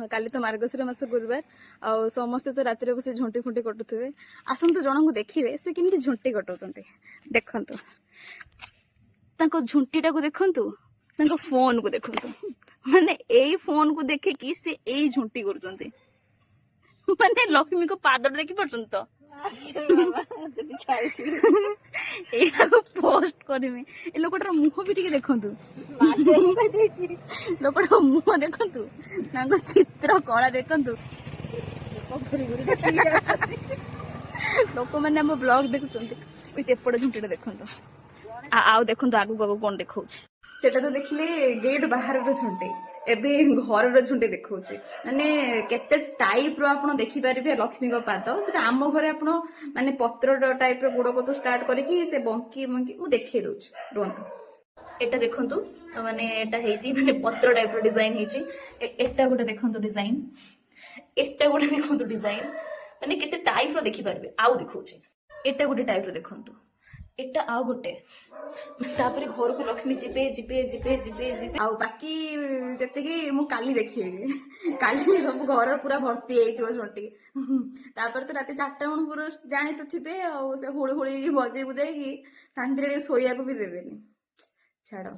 काली तो मार्गशीर मास गुरुवार आ समस्ते तो राति बस झुंटी फुंटी कटुवे आसतु जन को देखिए से केमती झुंटी कटाउछन्ते देखंतु ताको झुंटीटा को देखंतु ताको फोन को देखंतु माने एई फोन को देखे कि से एई झुंटी करूछन्ते माने लक्ष्मी को पादर देखि परछन तो एटा को पोस्ट करमे ए लोकटार मुह भी ठीक देखंतु लोकटार मुह देखंतु ताको चित्र कला देखंतु लोक मैंने हम ब्लॉग देखुछन्ते एपटे झुंटीटा देखंतु आउ देखंतु आगु आगु कोन देखौछ सेटा तो देखिले गेट बाहर झुंटी एबे घर झुंटी देखौछ माने केते टाइप रो आपण देखि परिबे लक्ष्मी को पाद सेटा आम घरे आपण माने पत्र टाइप रो गुड़ को तो स्टार्ट करके से बंकी बंकी मु देखै दोछ रुंतु एटा देखंतु माने एटा हेजी माने पत्र टाइप रो डिजाइन हेजी एटा गोटे देखंतु डिजाइन एटा गोटे देखंतु डिजाइन माने केते टाइप रो देखि परिबे आउ देखौछ एटा गोटे टाइप रो देखंतु एटा आउ गोटे तापर घर को लक्ष्मी जिबे जिबे जिबे जिबे जिबे आउ बाकी जते कि मु काली देखिएबी काली सब घर पूरा भर्ती हेइथिबो झुंटी तापर तो राति 4टा मन पूरा जानि तो थिबे आ से होळी होळी बजे बुझाई कि शांति रे सोया को भी देबेनी छाड़ो।